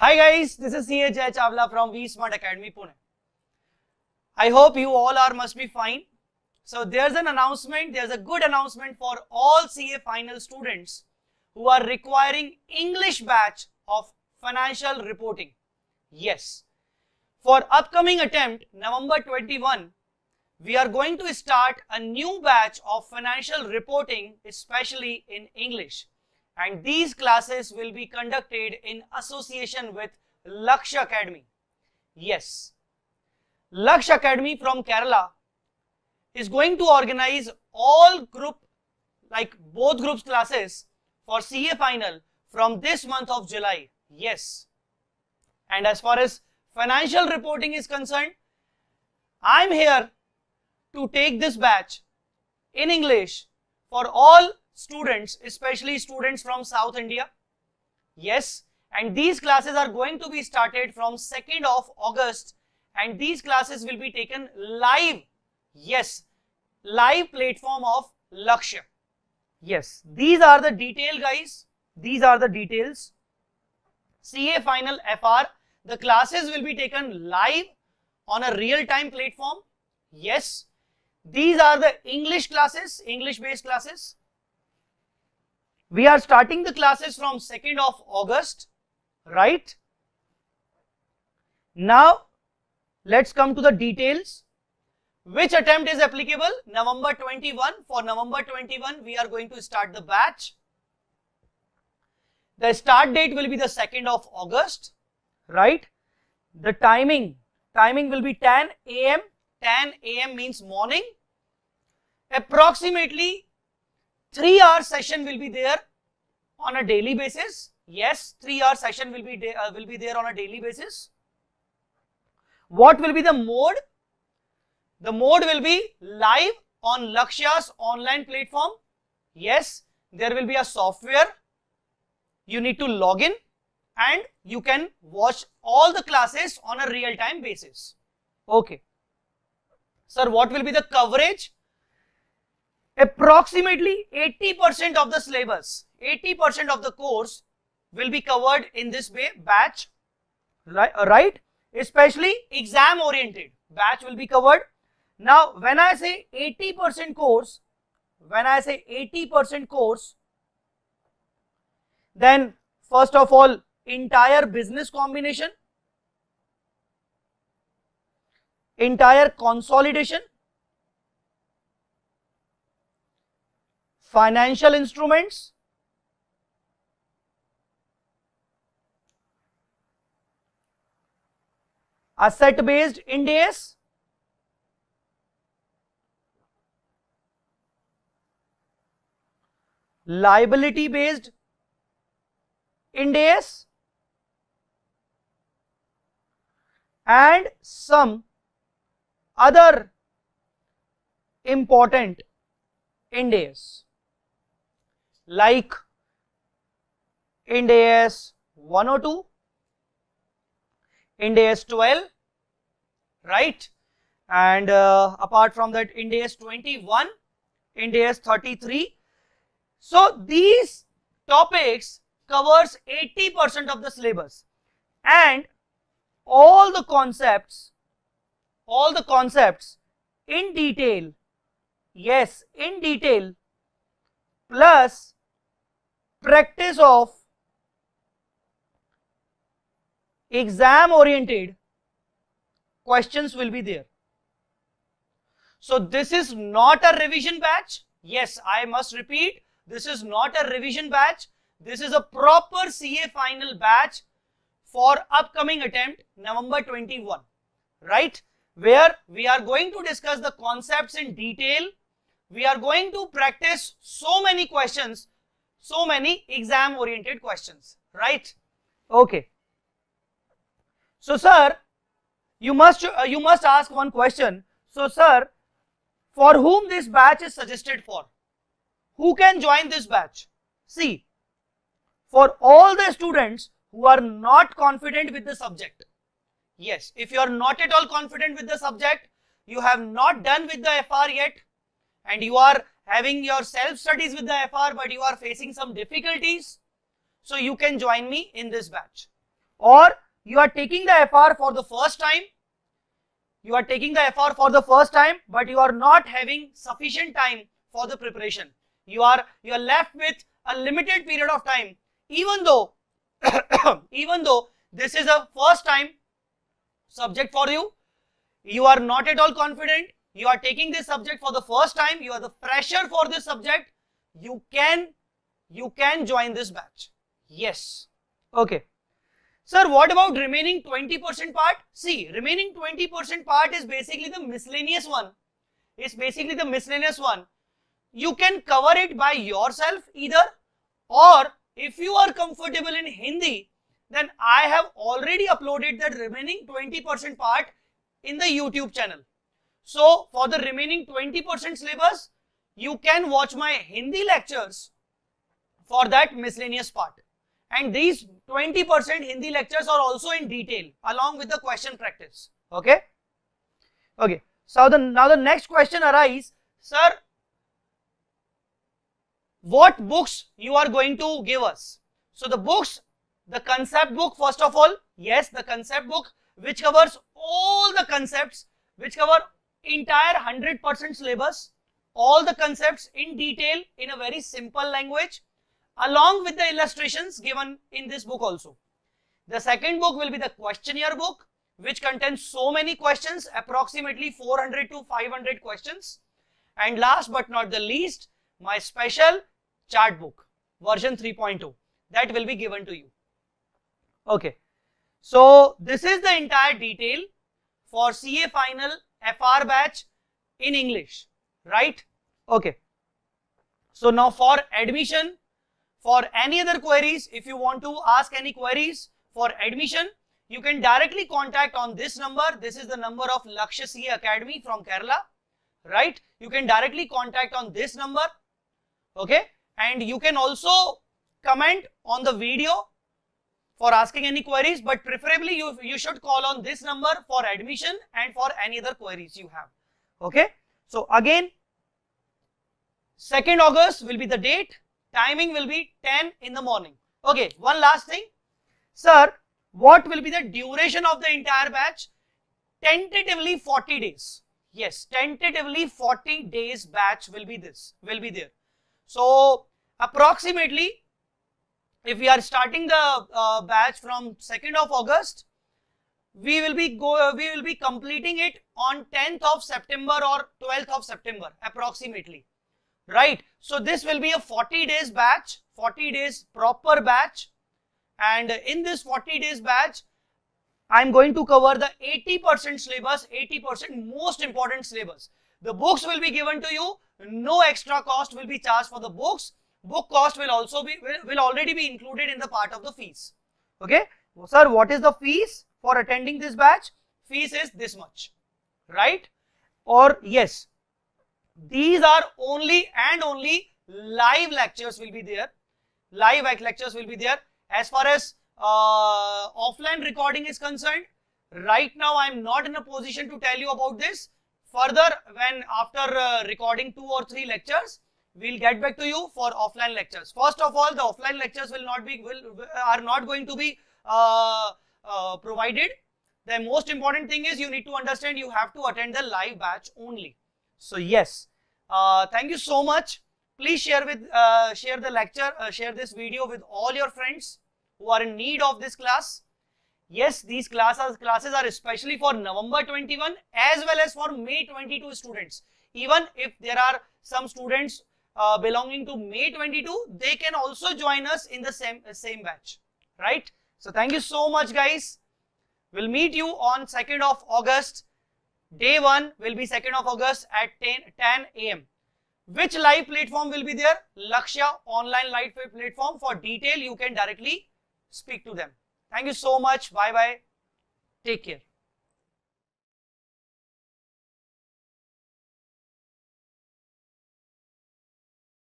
Hi guys, this is CA Jay Chawla from V Smart Academy Pune. I hope you all must be fine. So there's an announcement, there's a good announcement for all CA final students who are requiring English batch of financial reporting. Yes, for upcoming attempt November 21, we are going to start a new batch of financial reporting, especially in English. And these classes will be conducted in association with Lakshya Academy. Yes, Lakshya Academy from Kerala is going to organize all both groups classes for CA final from this month of July. Yes, and as far as financial reporting is concerned, I'm here to take this batch in English for all students, especially students from South India. Yes, and these classes are going to be started from 2nd of August and these classes will be taken live. Yes, live platform of Lakshya. Yes, these are the details, guys. These are the details. CA Final FR, the classes will be taken live on a real-time platform. Yes, these are the English classes, English-based classes. We are starting the classes from 2nd of August, right? Now, let's come to the details. Which attempt is applicable? November 21. For November 21, we are going to start the batch. The start date will be the 2nd of August, right? The timing will be 10 a.m. 10 a.m. means morning. Approximately 3-hour session will be there on a daily basis. Yes, 3-hour session will be there on a daily basis. What will be the mode? The mode will be live on Lakshya's online platform. Yes, there will be a software. You need to log in and you can watch all the classes on a real-time basis. Okay. Sir, what will be the coverage? Approximately 80% of the syllabus, 80% of the course will be covered in this batch, right? Especially exam oriented batch will be covered. Now, when I say 80% course, then first of all, entire business combination, entire consolidation, financial instruments, asset-based Ind AS, liability-based Ind AS, and some other important Ind AS like Ind AS 102, Ind AS 12, right? And apart from that, Ind AS 21, Ind AS 33. So these topics covers 80% of the syllabus, and all the concepts in detail. Yes, in detail, plus practice of exam oriented questions will be there. So this is not a revision batch. Yes, I must repeat, this is not a revision batch. This is a proper CA final batch for upcoming attempt November 21, right? Where we are going to discuss the concepts in detail. We are going to practice so many questions, so many exam oriented questions, right? Okay. So sir, you must ask one question. So sir, for whom this batch is suggested for? Who can join this batch? See, for all the students who are not confident with the subject. Yes, if you are not at all confident with the subject, you have not done with the FR yet, and you are having your self studies with the FR, but you are facing some difficulties, so you can join me in this batch. or you are taking the FR for the first time, but you are not having sufficient time for the preparation. You are left with a limited period of time, even though this is a first time subject for you. You are not at all confident. You are taking this subject for the first time. You are the fresher for this subject. You can join this batch. Yes. Okay. Sir, what about remaining 20% part? See, remaining 20% part is basically the miscellaneous one. You can cover it by yourself either, or if you are comfortable in Hindi, then I have already uploaded that remaining 20% part in the YouTube channel. So, for the remaining 20% syllabus, you can watch my Hindi lectures for that miscellaneous part. And these 20% Hindi lectures are also in detail along with the question practice. Okay? Okay. So, now the next question arises, sir, what books you are going to give us? So, the books, the concept book first of all, yes, the concept book which covers all the concepts, which cover entire 100% syllabus, all the concepts in detail in a very simple language, along with the illustrations given in this book also. The second book will be the questionnaire book, which contains so many questions, approximately 400 to 500 questions. And last but not the least, my special chart book, version 3.2, that will be given to you. Okay. So, this is the entire detail for CA Final FR batch in English, right? Okay. So, now for admission, for any other queries, if you want to ask any queries for admission, you can directly contact on this number. This is the number of Lakshya CA Academy from Kerala, right? You can directly contact on this number, okay? And you can also comment on the video for asking any queries, but preferably you should call on this number for admission and for any other queries you have, okay? So, again, 2nd August will be the date. Timing will be 10 in the morning. Okay, one last thing. Sir, what will be the duration of the entire batch? Tentatively 40 days. Yes, tentatively 40 days batch will be there. So, approximately, if we are starting the batch from 2nd of August, we will be completing it on 10th of September or 12th of September, approximately. Right, so this will be a 40 days batch, 40 days proper batch, and in this 40 days batch, I am going to cover the 80% syllabus, 80% most important syllabus. The books will be given to you, no extra cost will be charged for the books. Book cost will already be included in the part of the fees. Okay, sir, what is the fees for attending this batch? Fees is this much, right? Or yes. These are only and only live lectures will be there. Live lectures will be there. As far as offline recording is concerned, right now I am not in a position to tell you about this. Further, when after recording 2 or 3 lectures, we will get back to you for offline lectures. First of all, the offline lectures are not going to be provided. The most important thing is you need to understand you have to attend the live batch only. So yes, thank you so much. Please share the lecture, share this video with all your friends who are in need of this class. Yes, these classes are especially for November 21 as well as for May 22 students. Even if there are some students belonging to May 22, they can also join us in the same batch, right? So thank you so much, guys. We'll meet you on 2nd of August. Day 1 will be 2nd of August at 10 AM. Which live platform will be there? Lakshya online live platform. For detail, you can directly speak to them. Thank you so much. Bye bye. Take care.